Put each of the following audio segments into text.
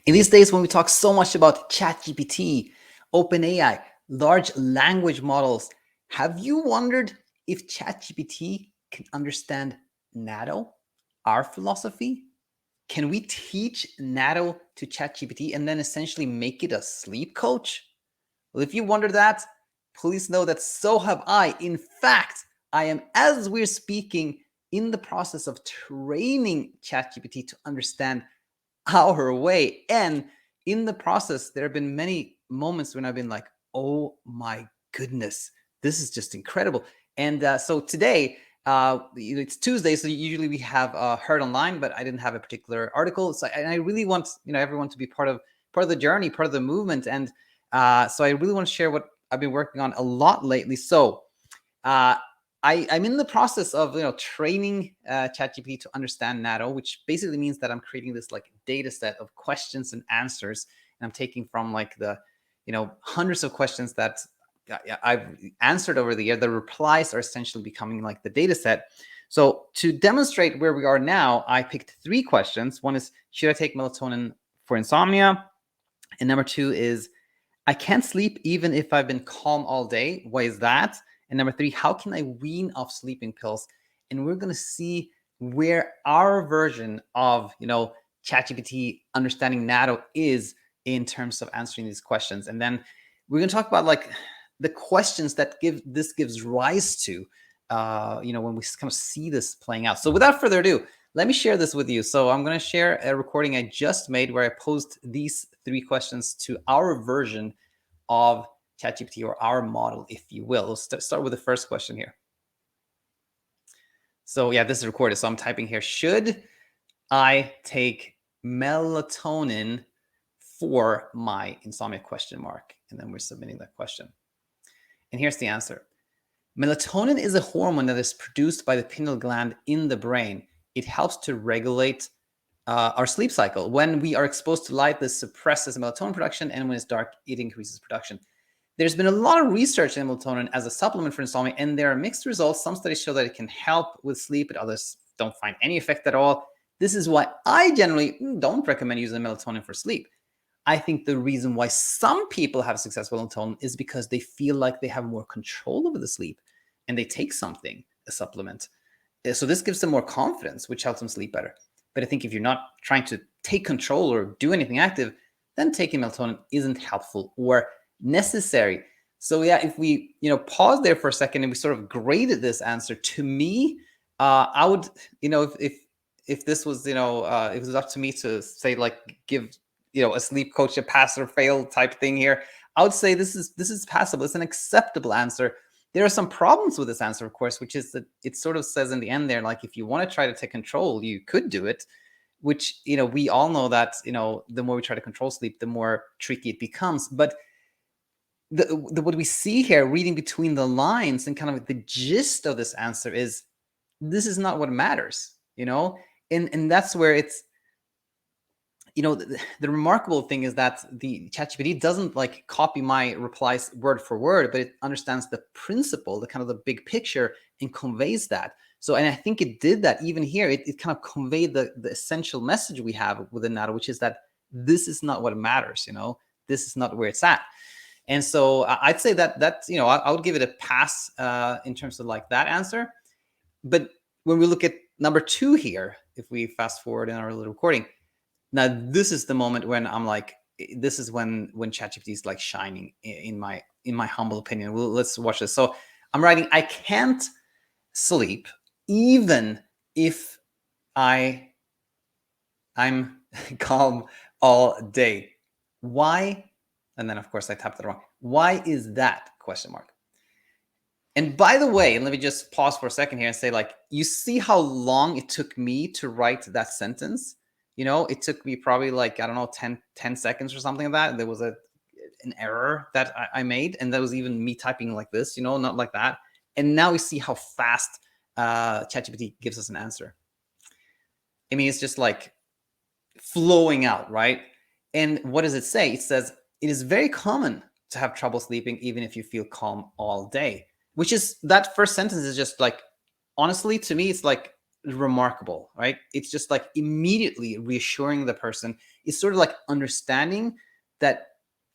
In these days, when we talk so much about ChatGPT, OpenAI, large language models, have you wondered if ChatGPT can understand Natto, our philosophy? Can we teach Natto to ChatGPT and then essentially make it a sleep coach? Well, if you wonder that, please know that so have I. In fact, I am, as we're speaking, in the process of training ChatGPT to understand our way. And in the process, there have been many moments when I've been like, oh my goodness, this is just incredible. And so today, it's Tuesday, so usually we have Heard Online, but I didn't have a particular article. So, and I really want everyone to be part of the journey, part of the movement. And so I really want to share what I've been working on a lot lately. So I'm in the process of training ChatGPT to understand Natto, which basically means that I'm creating this like data set of questions and answers, and I'm taking from like the hundreds of questions that I've answered over the year. The replies are essentially becoming like the data set. So to demonstrate where we are now, I picked 3 questions. One is, should I take melatonin for insomnia? And number 2 is, I can't sleep even if I've been calm all day. Why is that? And number 3, how can I wean off sleeping pills? And we're going to see where our version of, ChatGPT understanding Natto is in terms of answering these questions. And then we're going to talk about like the questions that gives rise to, when we kind of see this playing out. So without further ado, let me share this with you. So I'm going to share a recording I just made where I posed these 3 questions to our version of ChatGPT, or our model, if you will. Let's start with the first question here. So yeah, this is recorded. So I'm typing here, should I take melatonin for my insomnia ? And then we're submitting that question. And here's the answer. Melatonin is a hormone that is produced by the pineal gland in the brain. It helps to regulate our sleep cycle. When we are exposed to light, this suppresses melatonin production, and when it's dark, it increases production. There's been a lot of research in melatonin as a supplement for insomnia, and there are mixed results. Some studies show that it can help with sleep, but others don't find any effect at all. This is why I generally don't recommend using melatonin for sleep. I think the reason why some people have success with melatonin is because they feel like they have more control over the sleep, and they take something, a supplement. So this gives them more confidence, which helps them sleep better. But I think if you're not trying to take control or do anything active, then taking melatonin isn't helpful or necessary. So yeah, if we pause there for a second and we sort of graded this answer, to me, I would if this was if it was up to me to say like give a sleep coach a pass or fail type thing here, I would say this is passable. It's an acceptable answer. There are some problems with this answer, of course, which is that it sort of says in the end there, like if you want to try to take control, you could do it, which we all know that the more we try to control sleep, the more tricky it becomes. But what we see here, reading between the lines and kind of the gist of this answer, is this is not what matters, and that's where it's, the remarkable thing is that the ChatGPT doesn't like copy my replies word for word, but it understands the principle, the kind of the big picture, and conveys that. So, and I think it did that even here. It kind of conveyed the essential message we have within Natto, which is that this is not what matters, this is not where it's at. And so I'd say that I would give it a pass in terms of like that answer. But when we look at number 2 here, if we fast forward in our little recording, now this is the moment when I'm like, this is when ChatGPT is like shining, in my humble opinion. Let's watch this. So I'm writing, I can't sleep even if I'm calm all day. Why? And then, of course, I tapped it wrong. Why is that ? And by the way, let me just pause for a second here and say, like, you see how long it took me to write that sentence? It took me probably like, I don't know, 10 seconds or something like that. And there was an error that I made. And that was even me typing like this, not like that. And now we see how fast ChatGPT gives us an answer. I mean, it's just like flowing out, right? And what does it say? It says, it is very common to have trouble sleeping even if you feel calm all day, which is, that first sentence is just like, honestly, to me, it's like remarkable, right? It's just like immediately reassuring the person. It's sort of like understanding that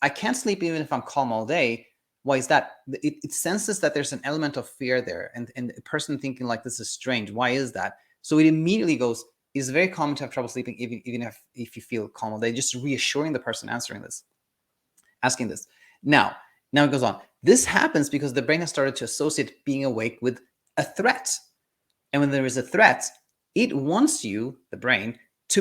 I can't sleep even if I'm calm all day. Why is that? It senses that there's an element of fear there, and a person thinking like, this is strange. Why is that? So it immediately goes, it's very common to have trouble sleeping even if you feel calm all day. Just reassuring the person asking this. Now it goes on. This happens because the brain has started to associate being awake with a threat. And when there is a threat, it wants you, the brain, to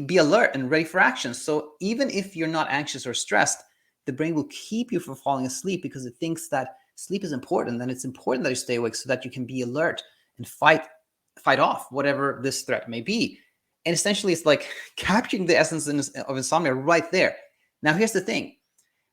be alert and ready for action. So even if you're not anxious or stressed, the brain will keep you from falling asleep because it thinks that sleep is important, and it's important that you stay awake so that you can be alert and fight off whatever this threat may be. And essentially, it's like capturing the essence of insomnia right there. Now, here's the thing.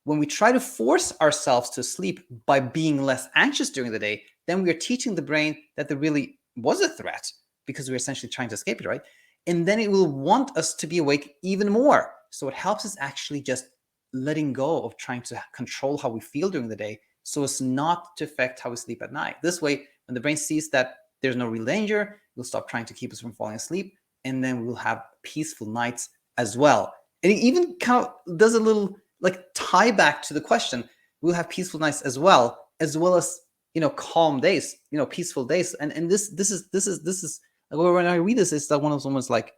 When we try to force ourselves to sleep by being less anxious during the day, then we are teaching the brain that there really was a threat because we're essentially trying to escape it, right? And then it will want us to be awake even more. So it helps us actually just letting go of trying to control how we feel during the day so as not to affect how we sleep at night. This way, when the brain sees that there's no real danger, it will stop trying to keep us from falling asleep, and then we'll have peaceful nights as well. And it even kind of does a little like tie back to the question. We'll have peaceful nights as well as calm days, peaceful days. And this is when I read this, it's that one of those moments like,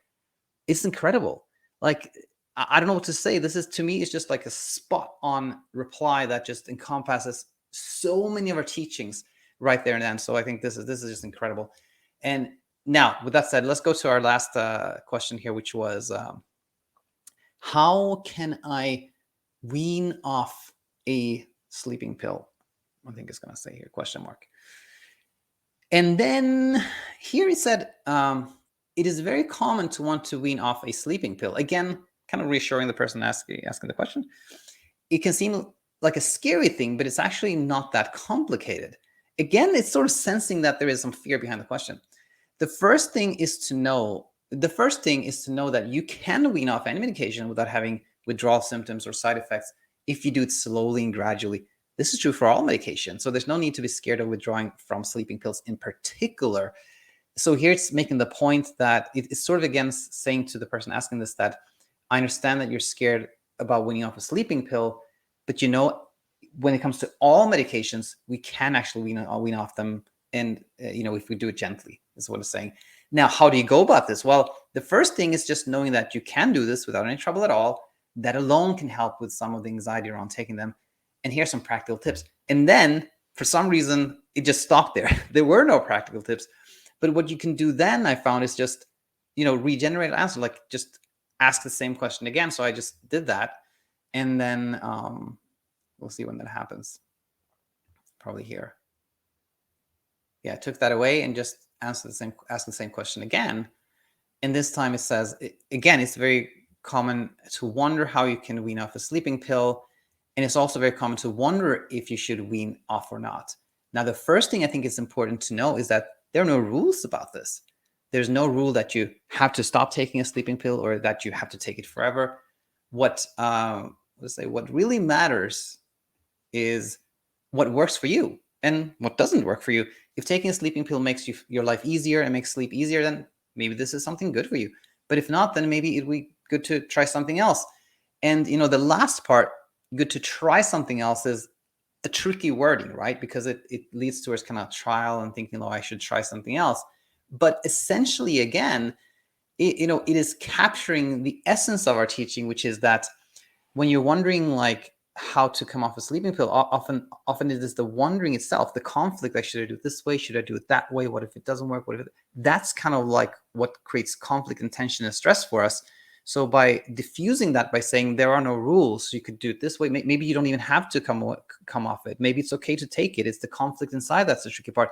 it's incredible. Like, I don't know what to say. This is, to me, it's just like a spot on reply that just encompasses so many of our teachings right there and then. So I think this is just incredible. And now, with that said, let's go to our last question here, which was, how can I wean off a sleeping pill? I think it's going to say here, question mark. And then here it said, it is very common to want to wean off a sleeping pill. Again, kind of reassuring the person asking the question. It can seem like a scary thing, but it's actually not that complicated. Again, it's sort of sensing that there is some fear behind the question. The first thing is to know that you can wean off any medication without having withdrawal symptoms or side effects if you do it slowly and gradually. This is true for all medication. So there's no need to be scared of withdrawing from sleeping pills in particular. So here it's making the point that it's sort of, again, saying to the person asking this that I understand that you're scared about weaning off a sleeping pill, but when it comes to all medications, we can actually wean off them. And, if we do it gently, is what it's saying. Now, how do you go about this? Well, the first thing is just knowing that you can do this without any trouble at all. That alone can help with some of the anxiety around taking them. And here's some practical tips. And then, for some reason, it just stopped there. There were no practical tips. But what you can do then, I found, is just, regenerate an answer, like just ask the same question again. So I just did that. And then we'll see when that happens. Probably here. Yeah, I took that away and just ask the same question again. And this time it says, again, it's very common to wonder how you can wean off a sleeping pill. And it's also very common to wonder if you should wean off or not. Now, the first thing I think is important to know is that there are no rules about this. There's no rule that you have to stop taking a sleeping pill or that you have to take it forever. What really matters is what works for you and what doesn't work for you. If taking a sleeping pill makes your life easier and makes sleep easier, then maybe this is something good for you. But if not, then maybe it'd be good to try something else. And the last part, good to try something else, is a tricky wording, right? Because it leads towards kind of trial and thinking, I should try something else. But essentially, again, it is capturing the essence of our teaching, which is that when you're wondering like how to come off a sleeping pill, often it is the wondering itself, the conflict, like, should I do it this way? Should I do it that way? What if it doesn't work? That's kind of like what creates conflict and tension and stress for us. So by diffusing that, by saying there are no rules, you could do it this way. Maybe you don't even have to come off it. Maybe it's okay to take it. It's the conflict inside that's the tricky part.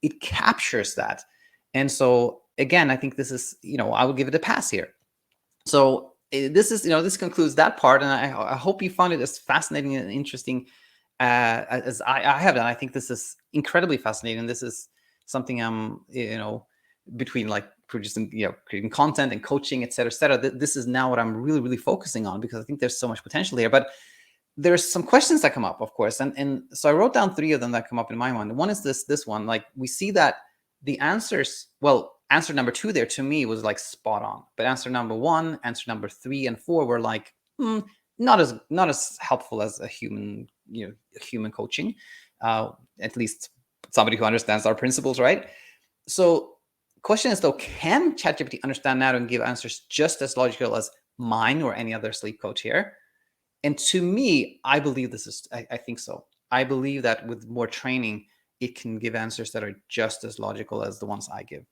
It captures that. And so again, I think this is, I would give it a pass here. So this is, this concludes that part. And I hope you found it as fascinating and interesting as I have done. I think this is incredibly fascinating. This is something I'm, between like producing, creating content and coaching, et cetera, this is now what I'm really, really focusing on, because I think there's so much potential here. But there's some questions that come up, of course. And so I wrote down 3 of them that come up in my mind. One is this one, like, we see that the answers, well, answer number 2 there to me was like spot on. But answer number 1, answer number 3 and 4 were like, not as helpful as a human, human coaching. At least somebody who understands our principles, right? So question is though, can ChatGPT understand Natto and give answers just as logical as mine or any other sleep coach here? And to me, I believe I think so. I believe that with more training, it can give answers that are just as logical as the ones I give.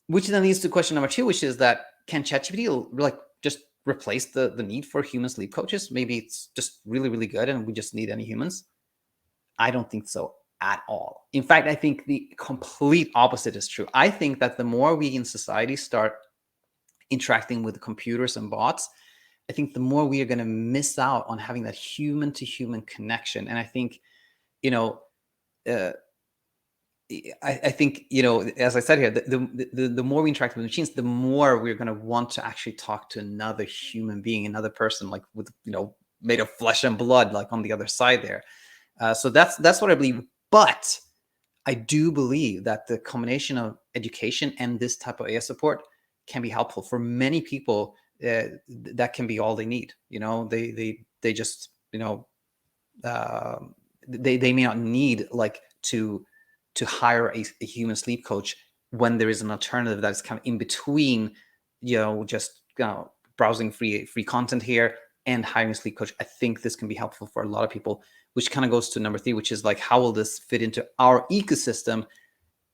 Which then leads to question number 2, which is that can ChatGPT like just replace the need for human sleep coaches? Maybe it's just really, really good and we just need any humans. I don't think so at all. In fact, I think the complete opposite is true. I think that the more we in society start interacting with computers and bots, I think the more we are going to miss out on having that human to human connection. And I think, I think, as I said here, the more we interact with machines, the more we're going to want to actually talk to another human being, another person, like with, made of flesh and blood, like on the other side there. So that's what I believe. But I do believe that the combination of education and this type of AI support can be helpful for many people. That can be all they need. They just, they may not need like to hire a human sleep coach when there is an alternative that is kind of in between, just browsing free content here and hiring a sleep coach. I think this can be helpful for a lot of people, which kind of goes to number 3, which is like, how will this fit into our ecosystem?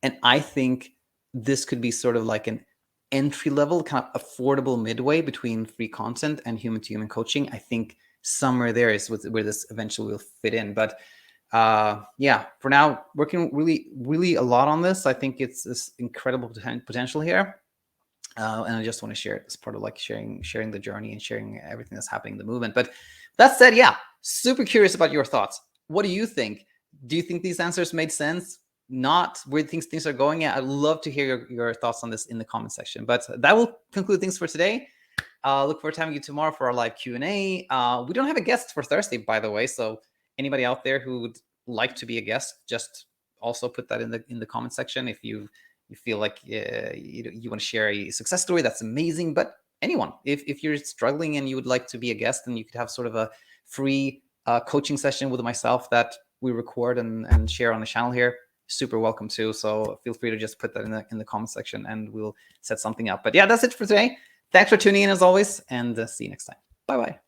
And I think this could be sort of like an entry level, kind of affordable midway between free content and human to human coaching. I think somewhere there is where this eventually will fit in. But yeah, for now, working really, really a lot on this. I think it's this incredible potential here. And I just want to share it as part of like sharing the journey and sharing everything that's happening in the movement. But that said, yeah, super curious about your thoughts. What do you think? Do you think these answers made sense? Not where things are going? Yeah, I'd love to hear your thoughts on this in the comment section. But that will conclude things for today. Look forward to having you tomorrow for our live Q&A. We don't have a guest for Thursday, by the way. So anybody out there who would like to be a guest, just also put that in the comment section. If you feel like you want to share a success story, that's amazing. But anyone, if you're struggling and you would like to be a guest, and you could have sort of a free coaching session with myself that we record and share on the channel here, super welcome to. So feel free to just put that in the comment section and we'll set something up. But yeah, that's it for today. Thanks for tuning in as always, and see you next time. Bye-bye.